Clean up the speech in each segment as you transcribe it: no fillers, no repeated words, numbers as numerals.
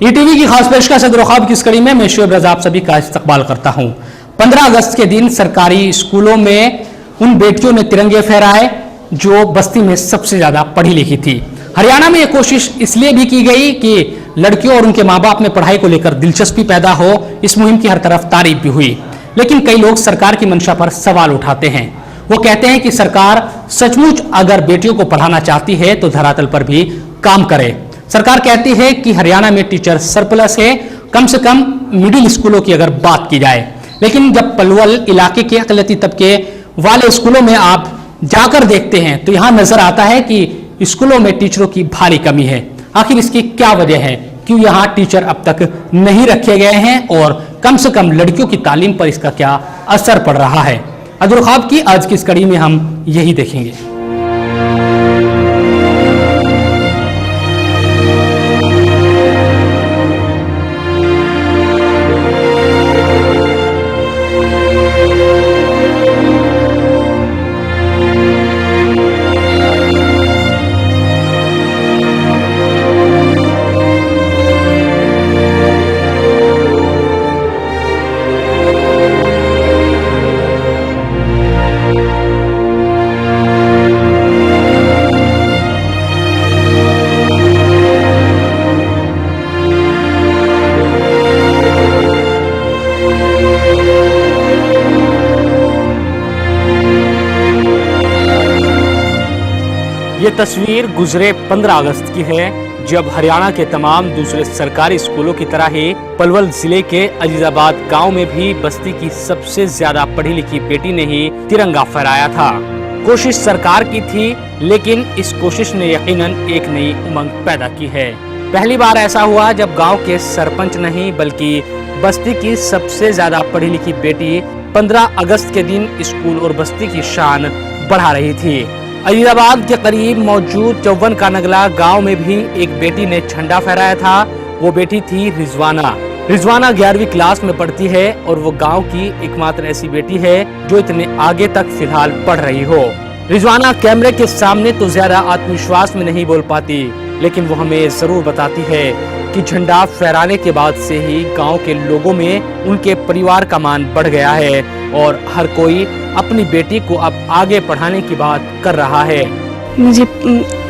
ETV की खास पेशकश सदर ख्वाब की इस कड़ी में मैं शुएब रजा आप सभी का इस्तकबाल करता हूं। 15 अगस्त के दिन सरकारी स्कूलों में उन बेटियों ने तिरंगे फहराए जो बस्ती में सबसे ज्यादा पढ़ी लिखी थी। हरियाणा में यह कोशिश इसलिए भी की गई कि लड़कियों और उनके माँ बाप में पढ़ाई को लेकर दिलचस्पी पैदा हो। इस मुहिम की हर तरफ तारीफ भी हुई, लेकिन कई लोग सरकार की मंशा पर सवाल उठाते हैं। वो कहते हैं कि सरकार सचमुच अगर बेटियों को पढ़ाना चाहती है तो धरातल पर भी काम करे। सरकार कहती है कि हरियाणा में टीचर सरप्लस है, कम से कम मिडिल स्कूलों की अगर बात की जाए, लेकिन जब पलवल इलाके के अकलियती तबके वाले स्कूलों में आप जाकर देखते हैं तो यहां नजर आता है कि स्कूलों में टीचरों की भारी कमी है। आखिर इसकी क्या वजह है? क्यों यहां टीचर अब तक नहीं रखे गए हैं और कम से कम लड़कियों की तालीम पर इसका क्या असर पड़ रहा है? सदर ख्वाब की आज की इस कड़ी में हम यही देखेंगे। ये तस्वीर गुजरे 15 अगस्त की है, जब हरियाणा के तमाम दूसरे सरकारी स्कूलों की तरह ही पलवल जिले के अजीजाबाद गांव में भी बस्ती की सबसे ज्यादा पढ़ी लिखी बेटी ने ही तिरंगा फहराया था। कोशिश सरकार की थी, लेकिन इस कोशिश ने यकीनन एक नई उमंग पैदा की है। पहली बार ऐसा हुआ जब गांव के सरपंच नहीं बल्कि बस्ती की सबसे ज्यादा पढ़ी लिखी बेटी 15 अगस्त के दिन स्कूल और बस्ती की शान बढ़ा रही थी। अजीजाबाद के करीब मौजूद चौवन का नगला गांव में भी एक बेटी ने झंडा फहराया था। वो बेटी थी रिजवाना। रिजवाना 11वीं क्लास में पढ़ती है और वो गांव की एकमात्र ऐसी बेटी है जो इतने आगे तक फिलहाल पढ़ रही हो। रिजवाना कैमरे के सामने तो ज्यादा आत्मविश्वास में नहीं बोल पाती, लेकिन वो हमें जरूर बताती है कि झंडा फहराने के बाद से ही गांव के लोगों में उनके परिवार का मान बढ़ गया है और हर कोई अपनी बेटी को अब आगे पढ़ाने की बात कर रहा है। मुझे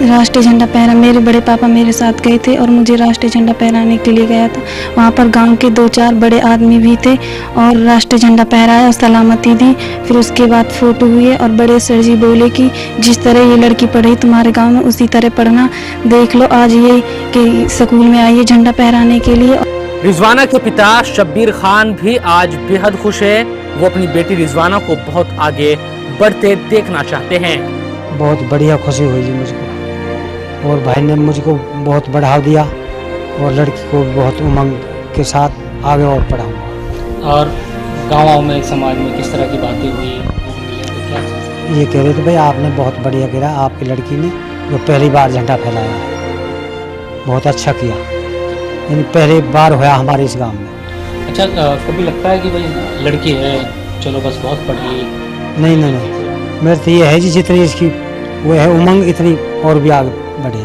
राष्ट्रीय झंडा फहरा, मेरे बड़े पापा मेरे साथ गए थे और मुझे राष्ट्रीय झंडा फहराने के लिए गया था। वहाँ पर गांव के 2-4 बड़े आदमी भी थे और राष्ट्रीय झंडा फहराया और सलामती दी। फिर उसके बाद फोटो हुए और बड़े सर जी बोले कि जिस तरह ये लड़की पढ़ी तुम्हारे गांव में उसी तरह पढ़ना। देख लो आज ये कि स्कूल में आई है झंडा फहराने के लिए। रिजवाना के पिता शब्बीर खान भी आज बेहद खुश है। वो अपनी बेटी रिजवाना को बहुत आगे बढ़ते देखना चाहते हैं। बहुत बढ़िया खुशी हुई जी मुझको, और भाई ने मुझको बहुत बढ़ावा दिया और लड़की को बहुत उमंग के साथ आगे और पढ़ाऊंगा। और गाँव में समाज में किस तरह की बातें हुई? ये कह रहे थे भाई आपने बहुत बढ़िया किया, आपकी लड़की ने जो पहली बार झंडा फहराया है बहुत अच्छा किया, यानी पहली बार हुआ हमारे इस गाँव में। अच्छा, कभी लगता है कि भाई लड़की है चलो बस बहुत पढ़ ली? नहीं नहीं नहीं, मेरे तो ये है जी जितनी इसकी वो है उमंग इतनी और भी आगे बढ़े।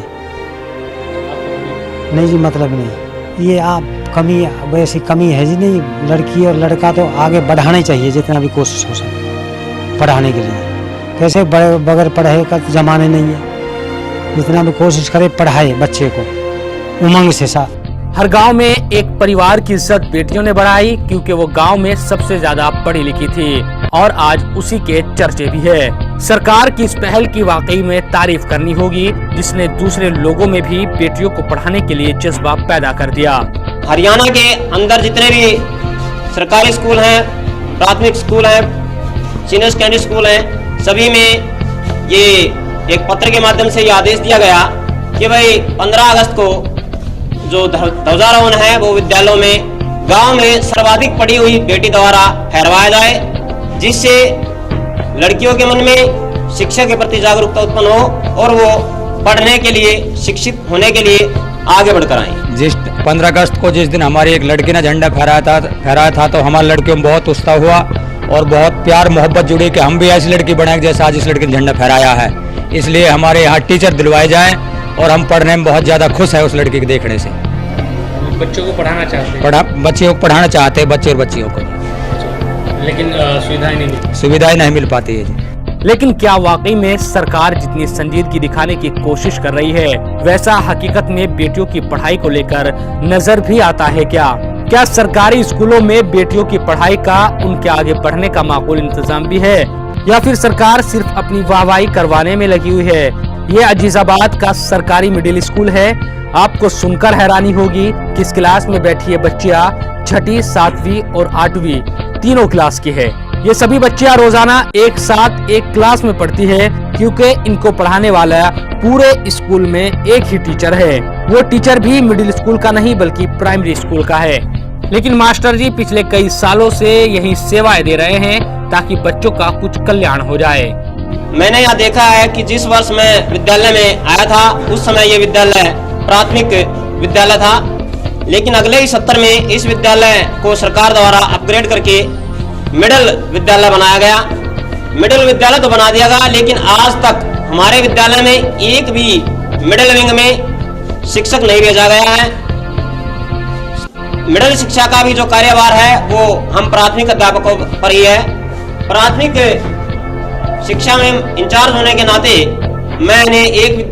नहीं जी मतलब नहीं, ये आप कमी वैसी कमी है जी नहीं। लड़की और लड़का तो आगे बढ़ाना ही चाहिए जितना भी कोशिश हो सके पढ़ाने के लिए। कैसे बगैर पढ़ाई का तो जमाने नहीं है, जितना भी कोशिश करे पढ़ाए बच्चे को उमंग से साथ। हर गांव में एक परिवार की इज्जत बेटियों ने बढ़ाई क्योंकि वो गांव में सबसे ज्यादा पढ़ी लिखी थी और आज उसी के चर्चे भी है। सरकार की इस पहल की वाकई में तारीफ करनी होगी, जिसने दूसरे लोगों में भी बेटियों को पढ़ाने के लिए जज्बा पैदा कर दिया। हरियाणा के अंदर जितने भी सरकारी स्कूल हैं, प्राथमिक स्कूल हैं, सीनियर सेकेंडरी स्कूल हैं, सभी में ये एक पत्र के माध्यम से ये आदेश दिया गया कि भाई 15 अगस्त को जो ध्वजारोहण है वो विद्यालयों में गांव में सर्वाधिक पढ़ी हुई बेटी द्वारा फहरवाया जाए, जिससे लड़कियों के मन में शिक्षा के प्रति जागरूकता उत्पन्न हो और वो पढ़ने के लिए शिक्षित होने के लिए आगे बढ़कर आए। जिस 15 अगस्त को जिस दिन हमारी एक लड़की ने झंडा फहराया था तो हमारे लड़कियों में बहुत उत्साह हुआ और बहुत प्यार मोहब्बत जुड़ी कि हम भी ऐसी लड़की बनाएं जैसा आज इस लड़की ने झंडा फहराया है। इसलिए हमारे यहाँ टीचर दिलवाए जाएं और हम पढ़ने में बहुत ज़्यादा खुश है उस लड़की के देखने से। बच्चों को पढ़ाना चाहते हैं, बच्चियों को पढ़ाना चाहते हैं, बच्चे और बच्चियों को, लेकिन सुविधाएं नहीं मिल पाती है जी। लेकिन क्या वाकई में सरकार जितनी संजीदगी दिखाने की कोशिश कर रही है, वैसा हकीकत में बेटियों की पढ़ाई को लेकर नजर भी आता है क्या सरकारी स्कूलों में बेटियों की पढ़ाई का, उनके आगे बढ़ने का माकूल इंतजाम भी है, या फिर सरकार सिर्फ अपनी वाहवाही करवाने में लगी हुई है? ये अजीजाबाद का सरकारी मिडिल स्कूल है। आपको सुनकर हैरानी होगी कि इस क्लास में बैठी है बच्चियां 6वीं, 7वीं और 8वीं तीनों क्लास की है। ये सभी बच्चियां रोजाना एक साथ एक क्लास में पढ़ती है, क्योंकि इनको पढ़ाने वाला पूरे स्कूल में एक ही टीचर है। वो टीचर भी मिडिल स्कूल का नहीं बल्कि प्राइमरी स्कूल का है। लेकिन मास्टर जी पिछले कई सालों से यही सेवाएं दे रहे हैं ताकि बच्चों का कुछ कल्याण हो जाए। मैंने यह देखा है कि जिस वर्ष मैं विद्यालय में आया था उस समय ये विद्यालय प्राथमिक विद्यालय था, लेकिन अगले ही सत्र में इस विद्यालय को सरकार द्वारा अपग्रेड करके मिडिल विद्यालय बनाया गया। मिडिल विद्यालय तो बना दिया गया, लेकिन आज तक हमारे विद्यालय में एक भी मिडिल विंग में शिक्षक नहीं भेजा गया है। मिडिल शिक्षा का भी जो कार्यभार है वो हम प्राथमिक अध्यापकों पर ही है। प्राथमिक शिक्षा में इंचार्ज होने के नाते मैंने एक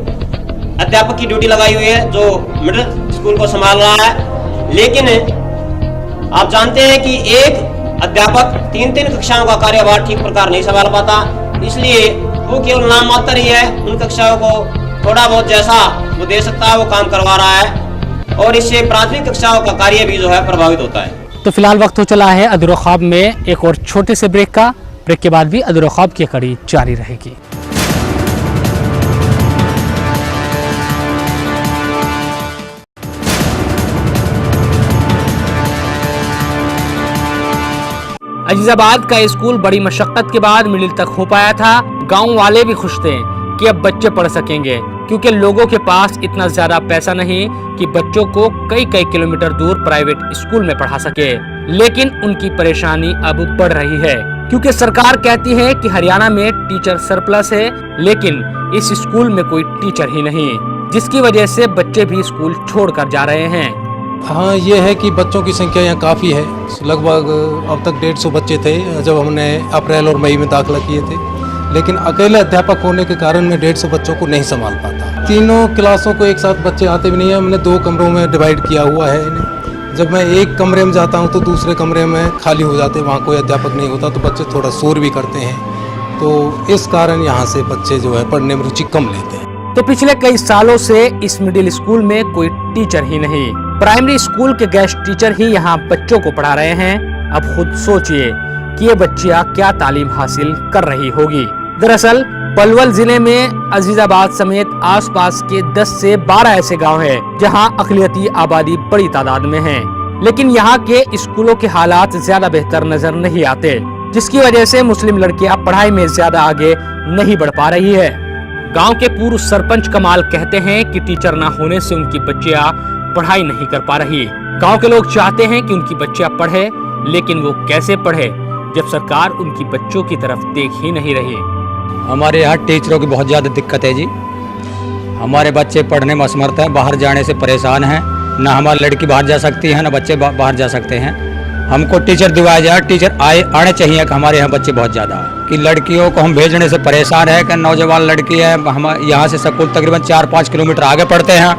अध्यापक की ड्यूटी लगाई हुई है जो मिडिल स्कूल को संभाल रहा है। लेकिन आप जानते हैं कि एक अध्यापक 3-3 कक्षाओं का कार्यभार ठीक प्रकार नहीं संभाल पाता, इसलिए वो केवल नाम मात्र ही है। उन कक्षाओं को थोड़ा बहुत जैसा वो दे सकता है वो काम करवा रहा है, और इससे प्राथमिक कक्षाओं का कार्य भी जो है प्रभावित होता है। तो फिलहाल वक्त हो चला है अधूरे ख्वाब में एक और छोटे से ब्रेक का। ब्रेक के बाद भी अधूरे ख्वाब की कड़ी जारी रहेगी। अजीजाबाद का स्कूल बड़ी मशक्कत के बाद मिडिल तक हो पाया था। गांव वाले भी खुश थे कि अब बच्चे पढ़ सकेंगे, क्योंकि लोगों के पास इतना ज्यादा पैसा नहीं कि बच्चों को कई किलोमीटर दूर प्राइवेट स्कूल में पढ़ा सके। लेकिन उनकी परेशानी अब बढ़ रही है, क्योंकि सरकार कहती है कि हरियाणा में टीचर सरप्लस है, लेकिन इस स्कूल में कोई टीचर ही नहीं, जिसकी वजह से बच्चे भी स्कूल छोड़कर जा रहे हैं। हाँ, ये है कि बच्चों की संख्या यहाँ काफ़ी है। लगभग अब तक 150 बच्चे थे जब हमने अप्रैल और मई में दाखिला किए थे, लेकिन अकेले अध्यापक होने के कारण मैं 150 बच्चों को नहीं संभाल पाता। तीनों क्लासों को एक साथ बच्चे आते भी नहीं है। हमने 2 कमरों में डिवाइड किया हुआ है इन्हें। जब मैं एक कमरे में जाता हूँ तो दूसरे कमरे में खाली हो जाते हैं, वहाँ कोई अध्यापक नहीं होता, तो बच्चे थोड़ा शोर भी करते हैं। तो इस कारण यहाँ से बच्चे जो है पढ़ने में रुचि कम लेते हैं। तो पिछले कई सालों से इस मिडिल स्कूल में कोई टीचर ही नहीं। प्राइमरी स्कूल के गेस्ट टीचर ही यहाँ बच्चों को पढ़ा रहे हैं। अब खुद सोचिए कि ये बच्चियाँ क्या तालीम हासिल कर रही होगी। दरअसल पलवल जिले में अजीजाबाद समेत आसपास के 10 से 12 ऐसे गांव हैं जहां अक़लियती आबादी बड़ी तादाद में है, लेकिन यहाँ के स्कूलों के हालात ज्यादा बेहतर नजर नहीं आते, जिसकी वजह से मुस्लिम लड़कियां पढ़ाई में ज्यादा आगे नहीं बढ़ पा रही है। गांव के पूर्व सरपंच कमाल कहते हैं कि टीचर न होने से उनकी बच्चियां पढ़ाई नहीं कर पा रही। गांव के लोग चाहते हैं कि उनकी बच्चियां पढ़े, लेकिन वो कैसे पढ़े जब सरकार उनकी बच्चों की तरफ देख ही नहीं रही। हमारे यहाँ टीचरों की बहुत ज़्यादा दिक्कत है जी। हमारे बच्चे पढ़ने में असमर्थ हैं, बाहर जाने से परेशान हैं। ना हमारी लड़की बाहर जा सकती है, ना बच्चे बाहर जा सकते हैं। हमको टीचर दिवाया जाए, टीचर आने चाहिए कि हमारे यहाँ बच्चे बहुत ज़्यादा हैं, कि लड़कियों को हम भेजने से परेशान है कि नौजवान लड़की है, हम यहाँ से स्कूल तकरीबन 4-5 किलोमीटर आगे पढ़ते हैं,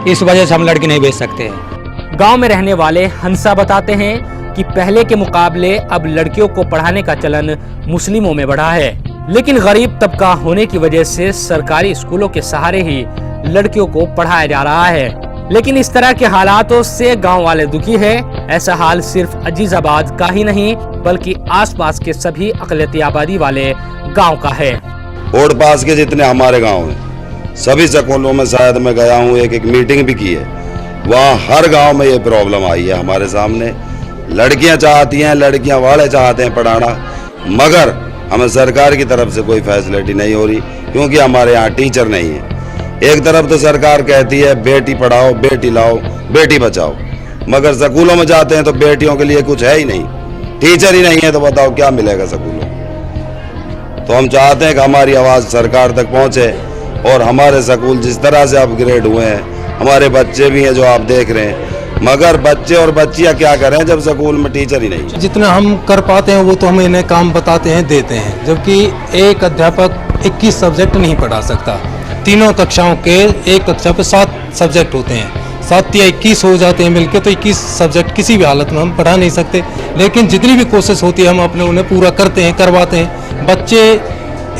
इस वजह से हम लड़की नहीं भेज सकते हैं। गाँव में रहने वाले हंसा बताते हैं कि पहले के मुकाबले अब लड़कियों को पढ़ाने का चलन मुस्लिमों में बढ़ा है, लेकिन गरीब तबका होने की वजह से सरकारी स्कूलों के सहारे ही लड़कियों को पढ़ाया जा रहा है। लेकिन इस तरह के हालातों से गांव वाले दुखी है। ऐसा हाल सिर्फ अजीजाबाद का ही नहीं बल्कि आसपास के सभी अक़लियती आबादी वाले गांव का है। और पास के जितने हमारे गांव हैं सभी स्कूलों में शायद मैं गया हूँ, एक मीटिंग भी की है, वहाँ हर गांव में ये प्रॉब्लम आई है हमारे सामने। लड़कियां चाहती हैं, लड़कियां वाले चाहते हैं पढ़ाना, मगर हमें सरकार की तरफ से कोई फैसिलिटी नहीं हो रही, क्योंकि हमारे यहाँ टीचर नहीं है। एक तरफ तो सरकार कहती है बेटी पढ़ाओ, बेटी लाओ, बेटी बचाओ, मगर स्कूलों में जाते हैं तो बेटियों के लिए कुछ है ही नहीं, टीचर ही नहीं है, तो बताओ क्या मिलेगा स्कूलों में। तो हम चाहते हैं कि हमारी आवाज़ सरकार तक पहुँचे और हमारे स्कूल जिस तरह से अपग्रेड हुए हैं, हमारे बच्चे भी हैं जो आप देख रहे हैं, मगर बच्चे और बच्चियां क्या करें जब स्कूल में टीचर ही नहीं। जितना हम कर पाते हैं वो तो हम इन्हें काम बताते हैं, देते हैं, जबकि एक अध्यापक 21 सब्जेक्ट नहीं पढ़ा सकता। तीनों कक्षाओं के एक कक्षा पे 7 सब्जेक्ट होते हैं, 7 या 21 हो जाते हैं मिलके, तो 21 सब्जेक्ट किसी भी हालत में हम पढ़ा नहीं सकते। लेकिन जितनी भी कोशिश होती है हम अपने उन्हें पूरा करते हैं, करवाते हैं। बच्चे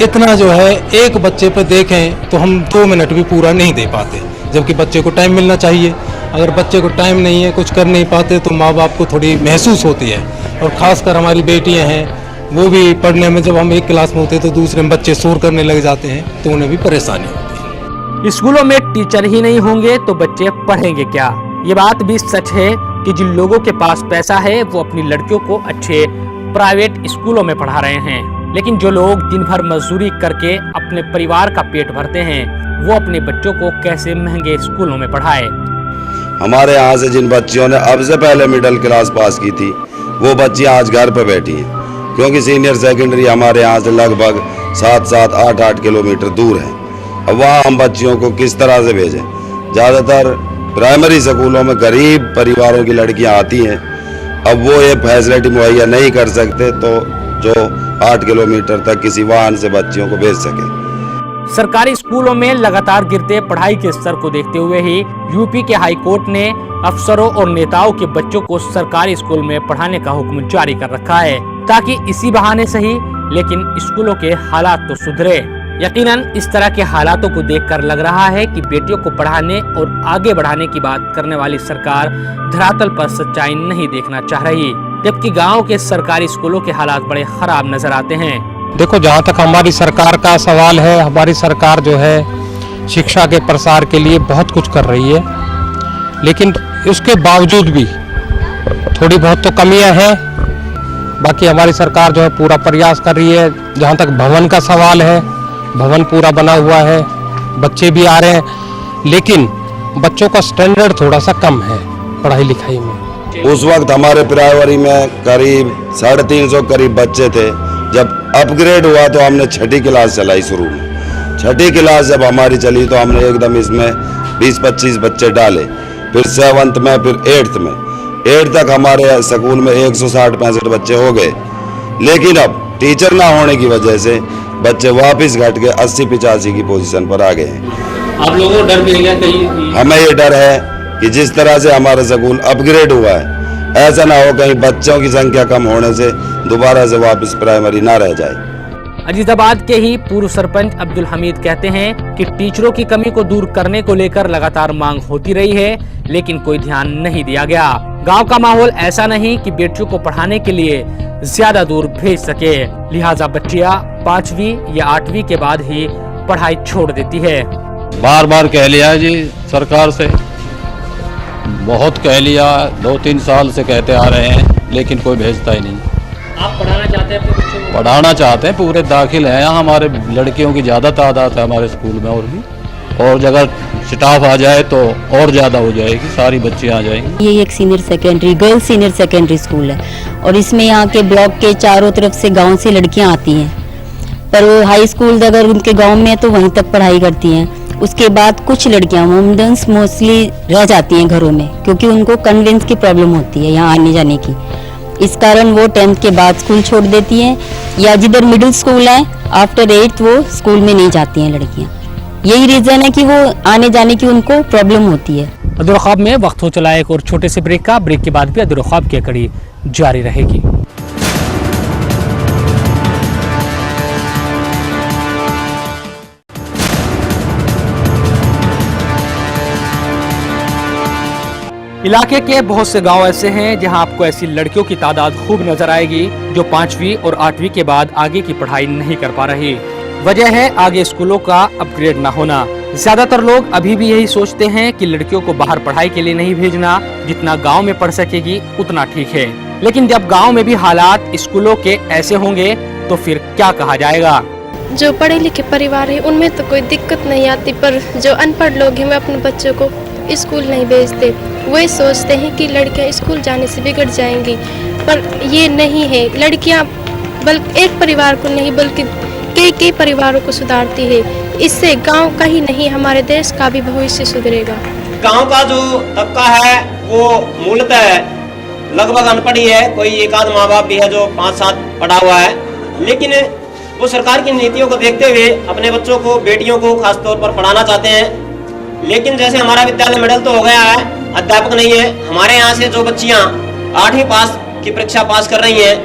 इतना जो है एक बच्चे पे देखें तो हम 2 मिनट भी पूरा नहीं दे पाते, जबकि बच्चे को टाइम मिलना चाहिए। अगर बच्चे को टाइम नहीं है, कुछ कर नहीं पाते, तो माँ बाप को थोड़ी महसूस होती है। और ख़ासकर हमारी बेटियां हैं, वो भी पढ़ने में, जब हम एक क्लास में होते हैं तो दूसरे में बच्चे शोर करने लग जाते हैं, तो उन्हें भी परेशानी होती है। स्कूलों में टीचर ही नहीं होंगे तो बच्चे पढ़ेंगे क्या? ये बात भी सच है कि जिन लोगों के पास पैसा है वो अपनी लड़कियों को अच्छे प्राइवेट स्कूलों में पढ़ा रहे हैं, लेकिन जो लोग दिन भर मजदूरी करके अपने परिवार का पेट भरते हैं वो अपने बच्चों को कैसे महंगे स्कूलों में पढ़ाए। हमारे यहाँ से जिन बच्चियों ने अब से पहले मिडिल क्लास पास की थी वो बच्चियाँ आज घर पर बैठी हैं, क्योंकि सीनियर सेकेंडरी हमारे यहाँ से लगभग 7-7, 8-8 किलोमीटर दूर है। अब वहाँ हम बच्चियों को किस तरह से भेजें? ज़्यादातर प्राइमरी स्कूलों में गरीब परिवारों की लड़कियाँ आती हैं, अब वो ये फैसिलिटी मुहैया नहीं कर सकते तो जो 8 किलोमीटर तक किसी वाहन से बच्चियों को भेज सके। सरकारी स्कूलों में लगातार गिरते पढ़ाई के स्तर को देखते हुए ही यूपी के हाई कोर्ट ने अफसरों और नेताओं के बच्चों को सरकारी स्कूल में पढ़ाने का हुक्म जारी कर रखा है, ताकि इसी बहाने सही लेकिन स्कूलों के हालात तो सुधरे। यकीनन इस तरह के हालातों को देखकर लग रहा है कि बेटियों को पढ़ाने और आगे बढ़ाने की बात करने वाली सरकार धरातल पर सच्चाई नहीं देखना चाह रही, जबकि गाँव के सरकारी स्कूलों के हालात बड़े खराब नजर आते हैं। देखो, जहाँ तक हमारी सरकार का सवाल है, हमारी सरकार जो है शिक्षा के प्रसार के लिए बहुत कुछ कर रही है, लेकिन उसके बावजूद भी थोड़ी बहुत तो कमियां हैं। बाकी हमारी सरकार जो है पूरा प्रयास कर रही है। जहाँ तक भवन का सवाल है, भवन पूरा बना हुआ है, बच्चे भी आ रहे हैं, लेकिन बच्चों का स्टैंडर्ड थोड़ा सा कम है पढ़ाई लिखाई में। उस वक्त हमारे प्राइमरी में करीब 350 करीब बच्चे थे। जब अपग्रेड हुआ तो हमने 6ठी क्लास चलाई शुरू में। 6ठी क्लास जब हमारी चली तो हमने एकदम इसमें 20-25 बच्चे डाले, फिर 7th में, फिर 8th में। 8th तक हमारे स्कूल में 160-65 बच्चे हो गए, लेकिन अब टीचर ना होने की वजह से बच्चे वापस घट के 80-85 की पोजीशन पर आ गए हैं। आप लोगों को डर भी है कहीं? हमें ये डर है कि जिस तरह से हमारा स्कूल अपग्रेड हुआ है, ऐसा ना हो कहीं बच्चों की संख्या कम होने से दोबारा से वापस प्राइमरी ना रह जाए। अजीजाबाद के ही पूर्व सरपंच अब्दुल हमीद कहते हैं कि टीचरों की कमी को दूर करने को लेकर लगातार मांग होती रही है, लेकिन कोई ध्यान नहीं दिया गया। गांव का माहौल ऐसा नहीं कि बेटियों को पढ़ाने के लिए ज्यादा दूर भेज सके, लिहाजा बच्चियां 5वीं या 8वीं के बाद ही पढ़ाई छोड़ देती है। बार बार कह लिया जी सरकार से, बहुत कह लिया, 2-3 साल से कहते आ रहे हैं, लेकिन कोई भेजता ही नहीं। आप पढ़ाना चाहते हैं अपने बच्चों को? पढ़ाना चाहते हैं, पूरे दाखिल हैं यहाँ। हमारे लड़कियों की ज़्यादा तादाद है हमारे स्कूल में, और भी, और अगर स्टाफ आ जाए तो और ज़्यादा हो जाएगी, सारी बच्चियाँ आ जाएंगी। ये एक senior secondary, girls senior secondary school है, और इसमें यहाँ के ब्लॉक के चारों तरफ से गाँव से लड़कियाँ आती हैं, पर वो हाई स्कूल अगर उनके गाँव में है तो वहीं तक पढ़ाई करती हैं। उसके बाद कुछ लड़कियां वुमेन्स मोस्टली रह जाती हैं घरों में, क्योंकि उनको कन्वेंस की प्रॉब्लम होती है यहाँ आने जाने की। इस कारण वो 10th के बाद स्कूल छोड़ देती हैं, या जिधर मिडिल स्कूल है आफ्टर 8th वो स्कूल में नहीं जाती हैं लड़कियाँ। यही रीज़न है कि वो आने जाने की उनको प्रॉब्लम होती है। अदुर ख्वाब में वक्त हो चला एक और छोटे से ब्रेक का। ब्रेक के बाद भी अदुर ख्वाब की कड़ी जारी रहेगी। इलाके के बहुत से गांव ऐसे हैं जहां आपको ऐसी लड़कियों की तादाद खूब नजर आएगी जो 5वीं और 8वीं के बाद आगे की पढ़ाई नहीं कर पा रही। वजह है आगे स्कूलों का अपग्रेड न होना। ज्यादातर लोग अभी भी यही सोचते हैं कि लड़कियों को बाहर पढ़ाई के लिए नहीं भेजना, जितना गांव में पढ़ सकेगी उतना ठीक है। लेकिन जब गांव में भी हालात स्कूलों के ऐसे होंगे तो फिर क्या कहा जाएगा। जो पढ़े लिखे परिवार है उनमें तो कोई दिक्कत नहीं आती, पर जो अनपढ़ लोग हैं वे अपने बच्चों को स्कूल नहीं भेजते। वे सोचते हैं कि लड़कियां स्कूल जाने से बिगड़ जाएंगी, पर ये नहीं है। लड़कियां बल्कि एक परिवार को नहीं बल्कि कई परिवारों को सुधारती है। इससे गांव का ही नहीं हमारे देश का भी भविष्य सुधरेगा। गांव का जो तबका है वो मूलतः लगभग अनपढ़ ही है। कोई एक आध माँ बाप भी है जो 5-7 पढ़ा हुआ है, लेकिन वो सरकार की नीतियों को देखते हुए अपने बच्चों को, बेटियों को खास तौर पर पढ़ाना चाहते हैं। लेकिन जैसे हमारा विद्यालय मॉडल तो हो गया है, अध्यापक नहीं है। हमारे यहाँ से जो बच्चियाँ 8वीं पास की परीक्षा पास कर रही हैं,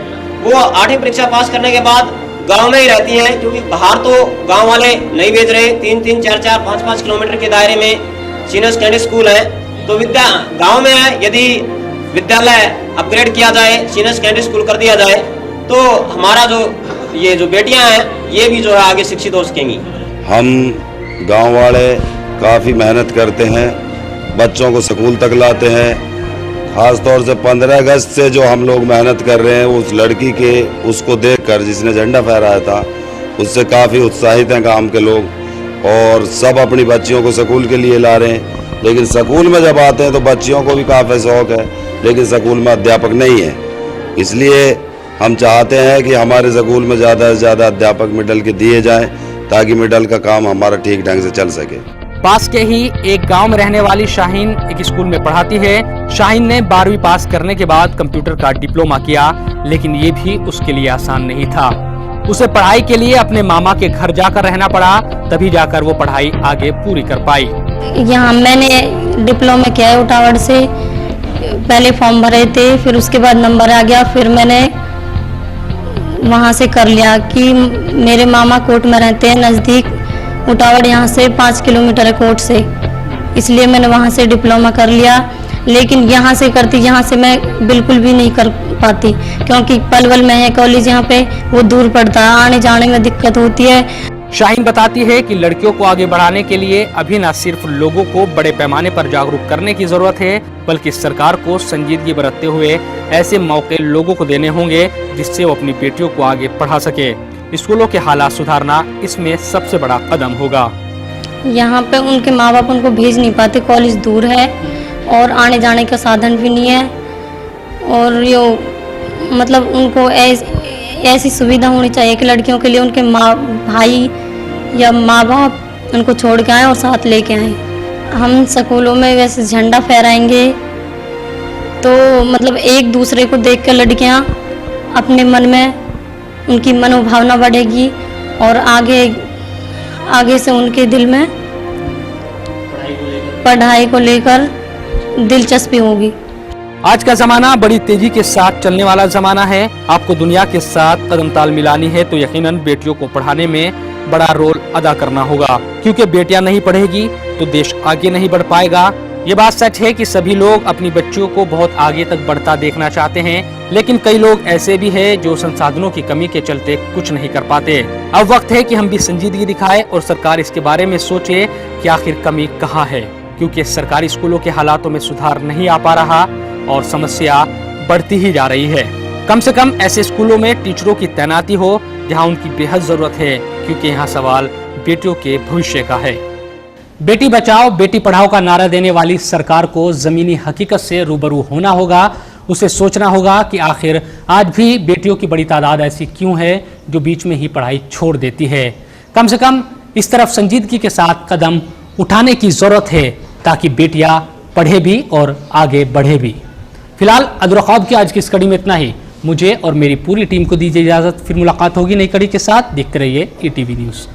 वो 8वीं परीक्षा पास करने के बाद गांव में ही रहती हैं, क्योंकि बाहर तो गांव वाले नहीं भेज रहे। 3-3, 4-4, 5-5 किलोमीटर के दायरे में सीनियर सेकेंडरी स्कूल है, तो गाँव में है। यदि विद्यालय अपग्रेड किया जाए, सीनियर सेकेंडरी स्कूल कर दिया जाए, तो हमारा जो बेटियां हैं ये भी जो है आगे शिक्षित हो सकेंगी। हम गांव वाले काफ़ी मेहनत करते हैं, बच्चों को स्कूल तक लाते हैं। ख़ास तौर से 15 अगस्त से जो हम लोग मेहनत कर रहे हैं, उस लड़की के उसको देखकर जिसने झंडा फहराया था, उससे काफ़ी उत्साहित हैं गांव के लोग और सब अपनी बच्चियों को स्कूल के लिए ला रहे हैं। लेकिन स्कूल में जब आते हैं तो बच्चियों को भी काफ़ी शौक़ है, लेकिन स्कूल में अध्यापक नहीं है। इसलिए हम चाहते हैं कि हमारे स्कूल में ज़्यादा से ज़्यादा अध्यापक मिडल के दिए जाएं, ताकि मिडल का काम हमारा ठीक ढंग से चल सके। पास के ही एक गांव में रहने वाली शाहीन एक स्कूल में पढ़ाती है। शाहीन ने 12वीं पास करने के बाद कंप्यूटर का डिप्लोमा किया, लेकिन ये भी उसके लिए आसान नहीं था। उसे पढ़ाई के लिए अपने मामा के घर जाकर रहना पड़ा, तभी जाकर वो पढ़ाई आगे पूरी कर पाई। यहाँ मैंने डिप्लोमा किया है उटावड़ से। पहले फॉर्म भरे थे, फिर उसके बाद नंबर आ गया, फिर मैंने वहाँ से कर लिया कि मेरे मामा कोट में रहते हैं नज़दीक। उटावड़ यहाँ से 5 किलोमीटर है कोट से, इसलिए मैंने वहाँ से डिप्लोमा कर लिया। लेकिन यहाँ से करती, यहाँ से मैं बिल्कुल भी नहीं कर पाती, क्योंकि पलवल में है कॉलेज, यहाँ पे वो दूर पड़ता है, आने जाने में दिक्कत होती है। शाहीन बताती है कि लड़कियों को आगे बढ़ाने के लिए अभी न सिर्फ लोगों को बड़े पैमाने पर जागरूक करने की जरूरत है, बल्कि सरकार को संजीदगी बरतते हुए ऐसे मौके लोगों को देने होंगे जिससे वो अपनी बेटियों को आगे पढ़ा सके। स्कूलों के हालात सुधारना इसमें सबसे बड़ा कदम होगा। यहाँ पे उनके माँ बाप उनको भेज नहीं पाते, कॉलेज दूर है और आने जाने का साधन भी नहीं है। और यो मतलब उनको ऐसी सुविधा होनी चाहिए कि लड़कियों के लिए उनके भाई या माँ बाप उनको छोड़ के आए और साथ लेके आए। हम स्कूलों में वैसे झंडा फहराएंगे तो मतलब एक दूसरे को देखकर लड़कियां अपने मन में उनकी मनोभावना बढ़ेगी और आगे से उनके दिल में पढ़ाई को लेकर दिलचस्पी होगी। आज का जमाना बड़ी तेजी के साथ चलने वाला जमाना है। आपको दुनिया के साथ कदम ताल मिलानी है तो यकीनन बेटियों को पढ़ाने में बड़ा रोल अदा करना होगा, क्योंकि बेटियां नहीं पढ़ेगी तो देश आगे नहीं बढ़ पाएगा। ये बात सच है कि सभी लोग अपनी बच्चियों को बहुत आगे तक बढ़ता देखना चाहते हैं, लेकिन कई लोग ऐसे भी हैं जो संसाधनों की कमी के चलते कुछ नहीं कर पाते। अब वक्त है कि हम भी संजीदगी दिखाएं और सरकार इसके बारे में सोचे कि आखिर कमी कहाँ है, क्योंकि सरकारी स्कूलों के हालातों में सुधार नहीं आ पा रहा और समस्या बढ़ती ही जा रही है। कम से कम ऐसे स्कूलों में टीचरों की तैनाती हो जहां उनकी बेहद जरूरत है, क्योंकि यहाँ सवाल बेटियों के भविष्य का है। बेटी बचाओ बेटी पढ़ाओ का नारा देने वाली सरकार को जमीनी हकीकत से रूबरू होना होगा। उसे सोचना होगा कि आखिर आज भी बेटियों की बड़ी तादाद ऐसी क्यों है जो बीच में ही पढ़ाई छोड़ देती है। कम से कम इस तरफ संजीदगी के साथ कदम उठाने की जरूरत है ताकि बेटियां पढ़े भी और आगे बढ़े भी। फिलहाल अब्दुल की आज की इस कड़ी में इतना ही। मुझे और मेरी पूरी टीम को दीजिए इजाजत। फिर मुलाकात होगी नई कड़ी के साथ। देखते रहिए ETV न्यूज़।